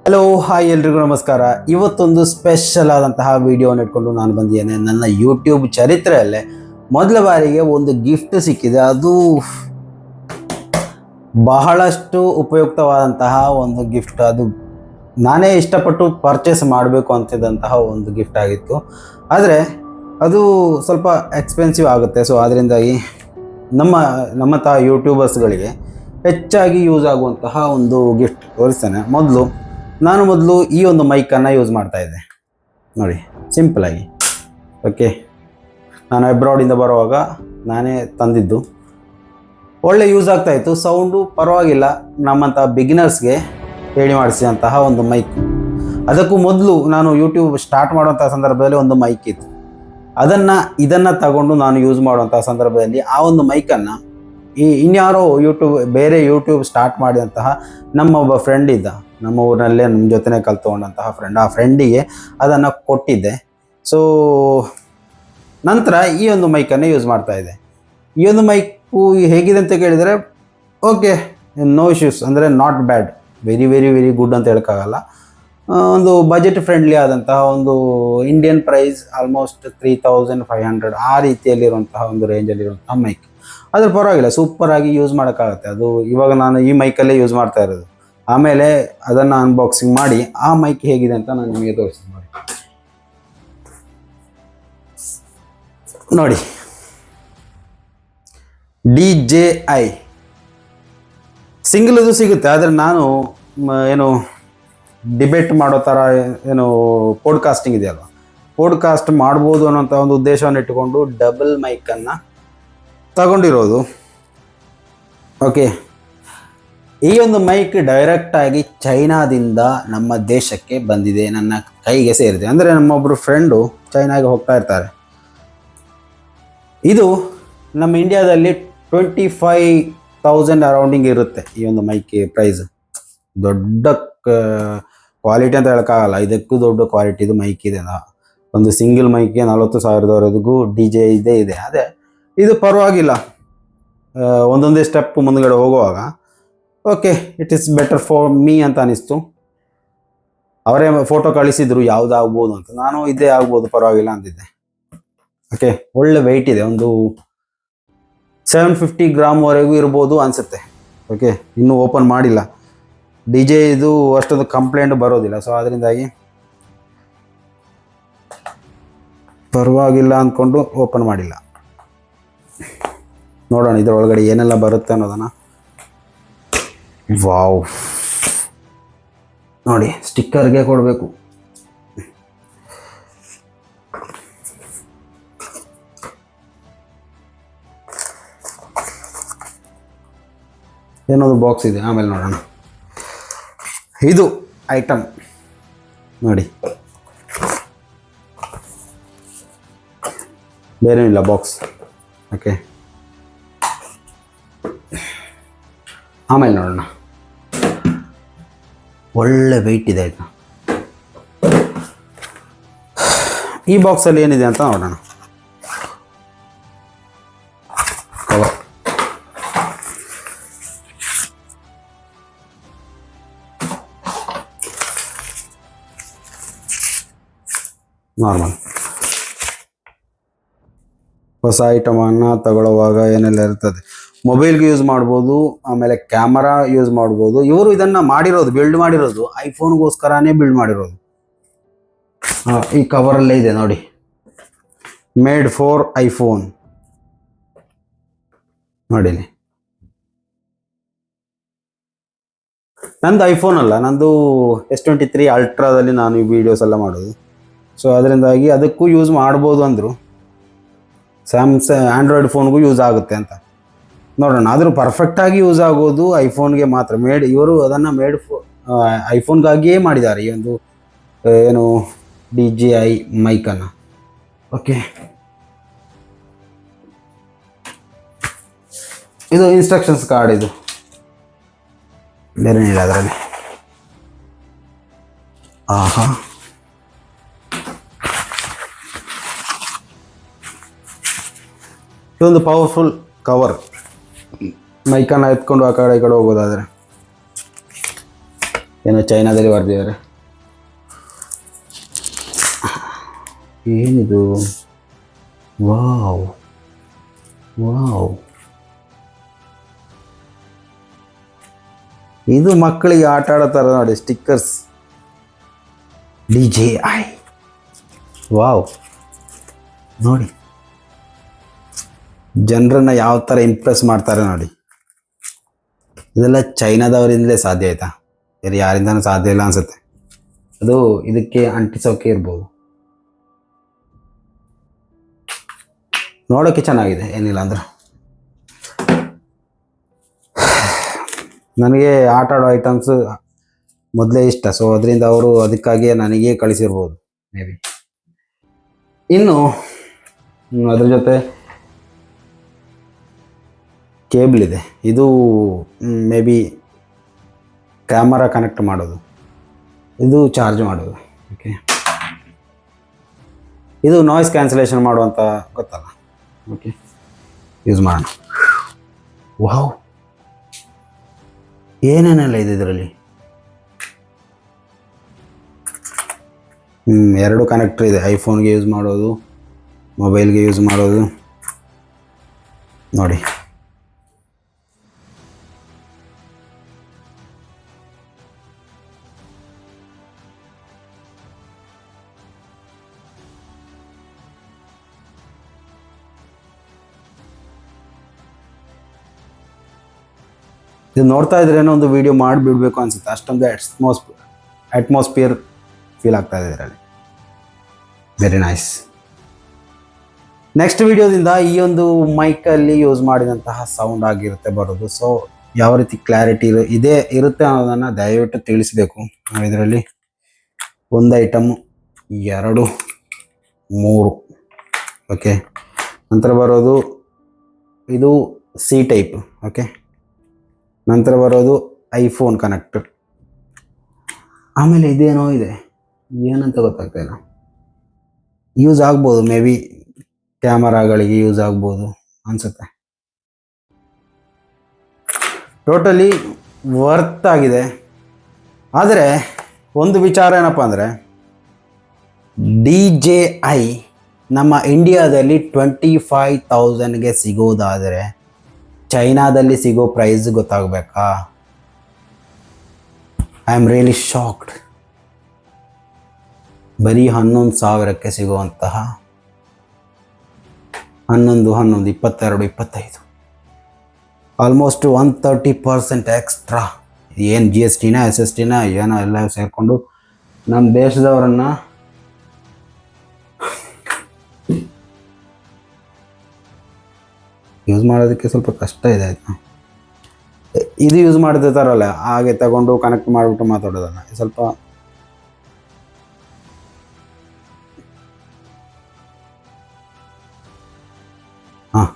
Hello hi ಎಲ್ರಿಗೂ ನಮಸ್ಕಾರ. ಇವತ್ತೊಂದು ಸ್ಪೆಷಲ್ ಆದಂತಹ ವಿಡಿಯೋನ ಇಟ್ಕೊಂಡು ನಾನು ಬಂದಿದ್ದೇನೆ. ನನ್ನ ಯೂಟ್ಯೂಬ್ ಚರಿತ್ರೆಯಲ್ಲೇ ಮೊದಲ ಬಾರಿಗೆ ಒಂದು ಗಿಫ್ಟ್ ಸಿಕ್ಕಿದೆ. ಅದು ಬಹಳಷ್ಟು ಉಪಯುಕ್ತವಾದಂತಹ ಒಂದು ಗಿಫ್ಟ್. ಅದು ನಾನೇ ಇಷ್ಟಪಟ್ಟು ಪರ್ಚೇಸ್ ಮಾಡಬೇಕು ಅಂತಿದ್ದಂತಹ ಒಂದು ಗಿಫ್ಟ್ ಆಗಿತ್ತು. ಆದರೆ ಅದು ಸ್ವಲ್ಪ ಎಕ್ಸ್ಪೆನ್ಸಿವ್ ಆಗುತ್ತೆ. ಸೊ ಅದರಿಂದಾಗಿ ನಮ್ಮ ಯೂಟ್ಯೂಬರ್ಸ್ಗಳಿಗೆ ಹೆಚ್ಚಾಗಿ ಯೂಸ್ ಆಗುವಂತಹ ಒಂದು ಗಿಫ್ಟ್ ತೋರಿಸ್ತೇನೆ. ನಾನು ಈ ಒಂದು ಮೈಕನ್ನು ಯೂಸ್ ಮಾಡ್ತಾ ಇದ್ದೆ ನೋಡಿ, ಸಿಂಪಲಾಗಿ. ಓಕೆ, ನಾನು ಅಬ್ರಾಡಿಂದ ಬರುವಾಗ ನಾನೇ ತಂದಿದ್ದು. ಒಳ್ಳೆ ಯೂಸ್ ಆಗ್ತಾಯಿತ್ತು, ಸೌಂಡು ಪರವಾಗಿಲ್ಲ. ನಮ್ಮಂಥ ಬಿಗಿನರ್ಸ್ಗೆ ಹೇಳಿ ಮಾಡಿಸಿದಂತಹ ಒಂದು ಮೈಕ್. ಅದಕ್ಕೂ ಮೊದಲು ನಾನು ಯೂಟ್ಯೂಬ್ ಸ್ಟಾರ್ಟ್ ಮಾಡುವಂಥ ಸಂದರ್ಭದಲ್ಲಿ ಒಂದು ಮೈಕ್ ಇತ್ತು. ಇದನ್ನು ತಗೊಂಡು ನಾನು ಯೂಸ್ ಮಾಡುವಂಥ ಸಂದರ್ಭದಲ್ಲಿ ಆ ಒಂದು ಮೈಕನ್ನು ಇನ್ಯಾರೋ ಬೇರೆ ಯೂಟ್ಯೂಬ್ ಸ್ಟಾರ್ಟ್ ಮಾಡಿದಂತಹ ಒಬ್ಬ ಫ್ರೆಂಡ್ ಇದ್ದ, ನಮ್ಮ ಊರಿನಲ್ಲೇ ನಮ್ಮ ಜೊತೆನೇ ಕಲ್ತ್ಕೊಂಡಂತಹ ಫ್ರೆಂಡ್. ಆ ಫ್ರೆಂಡಿಗೆ ಅದನ್ನು ಕೊಟ್ಟಿದ್ದೆ. ಸೊ ನಂತರ ಈ ಒಂದು ಮೈಕನ್ನು ಯೂಸ್ ಮಾಡ್ತಾ ಇದ್ದೆ. ಈ ಒಂದು ಮೈಕು ಹೇಗಿದೆ ಅಂತ ಕೇಳಿದರೆ, ಓಕೆ, ನೋ ಇಶ್ಯೂಸ್, ಅಂದರೆ not bad, very very very good ಅಂತ ಹೇಳೋಕ್ಕಾಗಲ್ಲ. ಒಂದು ಬಜೆಟ್ ಫ್ರೆಂಡ್ಲಿ ಆದಂತಹ ಒಂದು ಇಂಡಿಯನ್ ಪ್ರೈಸ್ ಆಲ್ಮೋಸ್ಟ್ 3500 ಆ ರೀತಿಯಲ್ಲಿರುವಂತಹ ಒಂದು ರೇಂಜಲ್ಲಿರುವಂತಹ ಮೈಕ್. ಅದ್ರ ಪರವಾಗಿಲ್ಲ, ಸೂಪರಾಗಿ ಯೂಸ್ ಮಾಡೋಕ್ಕಾಗತ್ತೆ. ಅದು ಇವಾಗ ನಾನು ಈ ಮೈಕಲ್ಲೇ ಯೂಸ್ ಮಾಡ್ತಾ ಇರೋದು. ಆಮೇಲೆ ಅದನ್ನು ಅನ್ಬಾಕ್ಸಿಂಗ್ ಮಾಡಿ ಆ ಮೈಕ್ ಹೇಗಿದೆ ಅಂತ ನಾನು ನಿಮಗೆ ತೋರಿಸ್ತೀನಿ. ನೋಡಿ, DJI ಸಿಂಗಲ್ ಸಿಗುತ್ತೆ. ಆದರೆ ನಾನು ಡಿಬೇಟ್ ಮಾಡೋ ಥರ ಪಾಡ್ಕಾಸ್ಟಿಂಗ್ ಇದೆಯಲ್ಲ, ಪಾಡ್ಕಾಸ್ಟ್ ಮಾಡ್ಬೋದು ಅನ್ನೋಂಥ ಒಂದು ಉದ್ದೇಶವನ್ನು ಇಟ್ಟುಕೊಂಡು ಡಬಲ್ ಮೈಕನ್ನು ತಗೊಂಡಿರೋದು. ಓಕೆ, ಈ ಒಂದು ಮೈಕ್ ಡೈರೆಕ್ಟಾಗಿ ಚೈನಾದಿಂದ ನಮ್ಮ ದೇಶಕ್ಕೆ ಬಂದಿದೆ, ನನ್ನ ಕೈಗೆ ಸೇರಿದೆ. ಅಂದರೆ ನಮ್ಮೊಬ್ಬರು ಫ್ರೆಂಡು ಚೈನಾಗೆ ಹೋಗ್ತಾ ಇರ್ತಾರೆ. ಇದು ನಮ್ಮ ಇಂಡಿಯಾದಲ್ಲಿ 25,000 ಅರೌಂಡಿಂಗ್ ಇರುತ್ತೆ ಈ ಒಂದು ಮೈಕ್ ಪ್ರೈಸ್. ದೊಡ್ಡ ಕ್ವಾಲಿಟಿ ಅಂತ ಹೇಳೋಕ್ಕಾಗಲ್ಲ, ಇದಕ್ಕೂ ದೊಡ್ಡ ಕ್ವಾಲಿಟಿದು ಮೈಕ್ ಇದೆ. ಒಂದು ಸಿಂಗಲ್ ಮೈಕ್ಗೆ 40,000ವರೆಗೂ DJI ಇದೆ. ಅದೇ ಇದು ಪರವಾಗಿಲ್ಲ, ಒಂದೊಂದೇ ಸ್ಟೆಪ್ ಮುಂದುಗಡೆ ಹೋಗುವಾಗ okay, it is better for me ಅಂತ ಅನಿಸ್ತು. ಅವರೇ ಫೋಟೋ ಕಳಿಸಿದ್ರು ಯಾವುದಾಗ್ಬೋದು ಅಂತ. ನಾನು ಇದೇ ಆಗ್ಬೋದು, ಪರವಾಗಿಲ್ಲ ಅಂತಿದ್ದೆ. ಓಕೆ, ಒಳ್ಳೆ ವೆಯ್ಟ್ ಇದೆ, ಒಂದು 750 ಗ್ರಾಮ್ವರೆಗೂ ಇರ್ಬೋದು ಅನಿಸುತ್ತೆ. ಓಕೆ, ಇನ್ನೂ ಓಪನ್ ಮಾಡಿಲ್ಲ. DJI ಇದು ಅಷ್ಟೊಂದು ಕಂಪ್ಲೇಂಟ್ ಬರೋದಿಲ್ಲ. ಸೊ ಅದರಿಂದಾಗಿ ಪರವಾಗಿಲ್ಲ ಅಂದ್ಕೊಂಡು ಓಪನ್ ಮಾಡಿಲ್ಲ. ನೋಡೋಣ ಇದರೊಳಗಡೆ ಏನೆಲ್ಲ ಬರುತ್ತೆ ಅನ್ನೋದನ್ನು. ವಾವ್, ನೋಡಿ, ಸ್ಟಿಕ್ಕರ್ಗೆ ಕೊಡಬೇಕು. ಏನೊಂದು ಬಾಕ್ಸ್ ಇದೆ, ಆಮೇಲೆ ನೋಡೋಣ. ಇದು ಐಟಮ್ ನೋಡಿ, ಬೇರೆ ಇಲ್ಲ ಬಾಕ್ಸ್. ಓಕೆ, ಆಮೇಲೆ ನೋಡೋಣ. ಒಳ್ಳೆ ವೆಯ್ಟ್ ಇದೆ ಆಯಿತಾ. ಈ ಬಾಕ್ಸಲ್ಲಿ ಏನಿದೆ ಅಂತ ನೋಡೋಣ. Cover, normal. ಹೊಸ ಐಟಮನ್ನು ತಗೊಳ್ಳುವಾಗ ಏನೆಲ್ಲ ಇರ್ತದೆ, ಮೊಬೈಲ್ಗೆ ಯೂಸ್ ಮಾಡ್ಬೋದು, ಆಮೇಲೆ ಕ್ಯಾಮರಾ ಯೂಸ್ ಮಾಡ್ಬೋದು. ಇವರು ಇದನ್ನು ಬಿಲ್ಡ್ ಮಾಡಿರೋದು ಐಫೋನ್ಗೋಸ್ಕರನೇ ಬಿಲ್ಡ್ ಮಾಡಿರೋದು. ಈ ಕವರಲ್ಲೇ ಇದೆ ನೋಡಿ, ಮೇಡ್ ಫಾರ್ ಐಫೋನ್. ನೋಡಿ, ನಂದು ಐಫೋನ್ ಅಲ್ಲ, ನಂದು S23 ಅಲ್ಟ್ರಾದಲ್ಲಿ ನಾನು ಈ ವಿಡಿಯೋಸ್ ಎಲ್ಲ ಮಾಡೋದು. ಸೊ ಅದರಿಂದಾಗಿ ಅದಕ್ಕೂ ಯೂಸ್ ಮಾಡ್ಬೋದು ಅಂದರು. ಆಂಡ್ರಾಯ್ಡ್ ಫೋನ್ಗೂ ಯೂಸ್ ಆಗುತ್ತೆ ಅಂತ ನೋಡೋಣ. ಆದರೂ ಪರ್ಫೆಕ್ಟಾಗಿ ಯೂಸ್ ಆಗೋದು ಐಫೋನ್ಗೆ ಮಾತ್ರ. ಇವರು ಅದನ್ನು ಐಫೋನ್ಗಾಗಿಯೇ ಮಾಡಿದ್ದಾರೆ ಈ ಒಂದು DJI ಮೈಕನ್ನು. ಓಕೆ, ಇದು ಇನ್ಸ್ಟ್ರಕ್ಷನ್ಸ್ ಕಾರ್ಡ್. ಇದು ಬೇರೆ ಇಲ್ಲ ಅದರಲ್ಲಿ. ಆಹಾ, ಇದೊಂದು ಪವರ್ಫುಲ್ ಕವರ್. ಮೈಕನ್ನು ಎತ್ಕೊಂಡು ಆ ಕಡೆ ಈ ಕಡೆ ಹೋಗೋದಾದರೆ ಏನೋ ಚೈನಾದಲ್ಲಿ ಬರ್ದಿದ್ದಾರೆ. ಏನಿದು? ವಾವ್ ವಾವ್, ಇದು ಮಕ್ಕಳಿಗೆ ಆಟ ಆಡೋ ಥರ ನೋಡಿ, ಸ್ಟಿಕ್ಕರ್ಸ್ DJI. ವಾವ್, ನೋಡಿ ಜನರನ್ನ ಯಾವ ಥರ ಇಂಪ್ರೆಸ್ ಮಾಡ್ತಾರೆ ನೋಡಿ. ಇದೆಲ್ಲ ಚೈನಾದವರಿಂದಲೇ ಸಾಧ್ಯ ಆಯ್ತಾ? ಬೇರೆ ಯಾರಿಂದನೂ ಸಾಧ್ಯ ಇಲ್ಲ ಅನ್ಸುತ್ತೆ. ಅದು ಇದಕ್ಕೆ ಅಂಟಿಸೋಕೆ ಇರ್ಬೋದು. ನೋಡೋಕ್ಕೆ ಚೆನ್ನಾಗಿದೆ, ಏನಿಲ್ಲ ಅಂದ್ರೆ. ನನಗೆ ಆಟ ಆಡೋ ಐಟಮ್ಸ್ ಮೊದಲೇ ಇಷ್ಟ, ಸೊ ಅದರಿಂದ ಅವರು ಅದಕ್ಕಾಗಿಯೇ ನನಗೇ ಕಳಿಸಿರ್ಬೋದು ಮೇ ಬಿ. ಇನ್ನು ಅದ್ರ ಜೊತೆ ಕೇಬಲ್ ಇದೆ. ಇದು ಮೇ ಬಿ ಕ್ಯಾಮರಾ ಕನೆಕ್ಟ್ ಮಾಡೋದು, ಇದು ಚಾರ್ಜ್ ಮಾಡೋದು. ಓಕೆ, ಇದು ನಾಯ್ಸ್ ಕ್ಯಾನ್ಸಲೇಷನ್ ಮಾಡುವಂಥ ಗೊತ್ತಲ್ಲ. ಓಕೆ, ಯೂಸ್ ಮಾಡೋಣ. ವಾವ್, ಏನೇನೆಲ್ಲ ಇದೆ ಇದರಲ್ಲಿ. ಎರಡು ಕನೆಕ್ಟರ್ ಇದೆ, ಐಫೋನ್ಗೆ ಯೂಸ್ ಮಾಡೋದು, ಮೊಬೈಲ್ಗೆ ಯೂಸ್ ಮಾಡೋದು. ನೋಡಿ, ಇದು ನೋಡ್ತಾ ಇದ್ರೇನೋ ಒಂದು ವಿಡಿಯೋ ಮಾಡಿಬಿಡ್ಬೇಕು ಅನ್ಸುತ್ತೆ, ಅಷ್ಟೊಂದು ಅಟ್ಮಾಸ್ಫಿಯರ್ ಫೀಲ್ ಆಗ್ತಾ ಇದೆ ಇದರಲ್ಲಿ. Very nice. ನೆಕ್ಸ್ಟ್ ವಿಡಿಯೋದಿಂದ ಈ ಒಂದು ಮೈಕಲ್ಲಿ ಯೂಸ್ ಮಾಡಿದಂತಹ ಸೌಂಡ್ ಆಗಿರುತ್ತೆ ಬರೋದು. ಸೊ ಯಾವ ರೀತಿ ಕ್ಲಾರಿಟಿ ಇರುತ್ತೆ ಅನ್ನೋದನ್ನು ದಯವಿಟ್ಟು ತಿಳಿಸ್ಬೇಕು. ಇದರಲ್ಲಿ ಒಂದು ಐಟಮ್, 2, 3. ಓಕೆ, ನಂತರ ಬರೋದು ಇದು C ಟೈಪ್. ಓಕೆ, ನಂತರ ಬರೋದು ಐಫೋನ್ ಕನೆಕ್ಟರ್. ಆಮೇಲೆ ಇದೇನೋ ಇದೆ, ಏನಂತ ಗೊತ್ತಾಗ್ತಾ ಇಲ್ಲ. ಯೂಸ್ ಆಗ್ಬೋದು, ಮೇ ಬಿ ಕ್ಯಾಮರಾಗಳಿಗೆ ಯೂಸ್ ಆಗ್ಬೋದು ಅನಿಸುತ್ತೆ. ಟೋಟಲಿ ವರ್ತ್ ಆಗಿದೆ. ಆದರೆ ಒಂದು ವಿಚಾರ ಏನಪ್ಪ ಅಂದರೆ, DJI ನಮ್ಮ ಇಂಡಿಯಾದಲ್ಲಿ 25,000ಗೆ ಸಿಗೋದಾದರೆ ಚೈನಾದಲ್ಲಿ ಸಿಗೋ ಪ್ರೈಸ್ ಗೊತ್ತಾಗಬೇಕಾ? I am really shocked. ಬರೀ 11,000ಕ್ಕೆ ಸಿಗುವಂತಹ 11, 22, 25, ಆಲ್ಮೋಸ್ಟ್ 130% ಎಕ್ಸ್ಟ್ರಾ. ಏನು GSTನ SSTನ ಏನೋ ಎಲ್ಲ ಸೇರಿಕೊಂಡು ನಮ್ಮ ದೇಶದವರನ್ನು ಯೂಸ್ ಮಾಡೋದಕ್ಕೆ ಸ್ವಲ್ಪ ಕಷ್ಟ ಇದೆ. ಆಯಿತಾ, ಇದು ಯೂಸ್ ಮಾಡ್ತಿರ್ತಾರಲ್ಲ, ಹಾಗೆ ತಗೊಂಡು ಕನೆಕ್ಟ್ ಮಾಡಿಬಿಟ್ಟು ಮಾತಾಡೋದಲ್ಲ, ಸ್ವಲ್ಪ ಹಾಂ.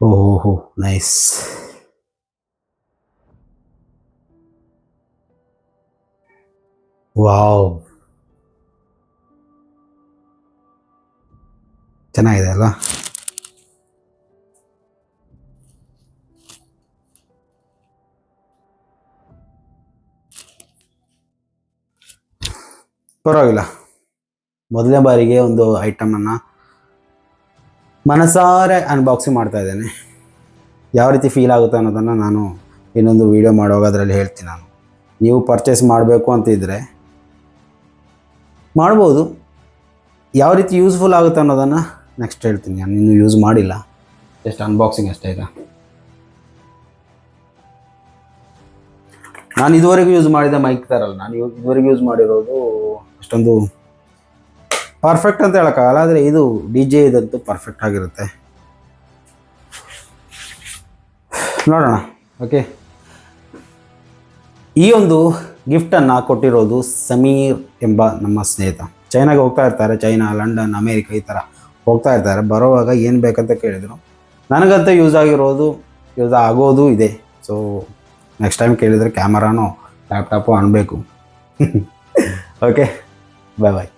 ಓಹೋ, ನೈಸ್. ವಾವ್, ಚೆನ್ನಾಗಿದೆ ಅಲ್ಲ? ಪರವಾಗಿಲ್ಲ, ಮೊದಲನೇ ಬಾರಿಗೆ ಒಂದು ಐಟಮನ್ನು ಮನಸಾರೆ ಅನ್ಬಾಕ್ಸಿಂಗ್ ಮಾಡ್ತಾ ಇದ್ದೇನೆ. ಯಾವ ರೀತಿ ಫೀಲ್ ಆಗುತ್ತೆ ಅನ್ನೋದನ್ನು ನಾನು ಇನ್ನೊಂದು ವೀಡಿಯೋ ಮಾಡುವಾಗ ಅದರಲ್ಲಿ ಹೇಳ್ತೀನಿ. ನಾನು ನೀವು ಪರ್ಚೇಸ್ ಮಾಡಬೇಕು ಅಂತಿದ್ದರೆ ಮಾಡ್ಬೋದು. ಯಾವ ರೀತಿ ಯೂಸ್ಫುಲ್ ಆಗುತ್ತೆ ಅನ್ನೋದನ್ನು ನೆಕ್ಸ್ಟ್ ಹೇಳ್ತೀನಿ. ನಾನು ಇನ್ನೂ ಯೂಸ್ ಮಾಡಿಲ್ಲ, ಜಸ್ಟ್ ಅನ್ಬಾಕ್ಸಿಂಗ್ ಅಷ್ಟೇ. ಈಗ ನಾನು ಇದುವರೆಗೂ ಯೂಸ್ ಮಾಡಿದ ಮೈಕ್ ಥರಲ್ಲ. ನಾನು ಇದುವರೆಗೂ ಯೂಸ್ ಮಾಡಿರೋದು ಅಷ್ಟೊಂದು ಪರ್ಫೆಕ್ಟ್ ಅಂತ ಹೇಳೋಕ್ಕಾಗಲ್ಲ, ಆದರೆ ಇದು DJI ಇದಂತೂ ಪರ್ಫೆಕ್ಟ್ ಆಗಿರುತ್ತೆ. ನೋಡೋಣ. ಓಕೆ, ಈ ಒಂದು ಗಿಫ್ಟನ್ನು ಕೊಟ್ಟಿರೋದು ಸಮೀರ್ ಎಂಬ ನಮ್ಮ ಸ್ನೇಹಿತ. ಚೈನಾಗೆ ಹೋಗ್ತಾ ಇರ್ತಾರೆ, ಚೈನಾ, ಲಂಡನ್, ಅಮೇರಿಕ ಈ ಥರ ಹೋಗ್ತಾ ಇರ್ತಾರೆ. ಬರೋವಾಗ ಏನು ಬೇಕಂತ ಕೇಳಿದರು. ನನಗಂತ ಯೂಸ್ ಆಗೋದು ಇದೆ. ಸೊ ನೆಕ್ಸ್ಟ್ ಟೈಮ್ ಕೇಳಿದರೆ ಕ್ಯಾಮರಾನೋ ಲ್ಯಾಪ್ಟಾಪು ಅನ್ಬೇಕು. ಓಕೆ, ಬಾಯ್ ಬಾಯ್.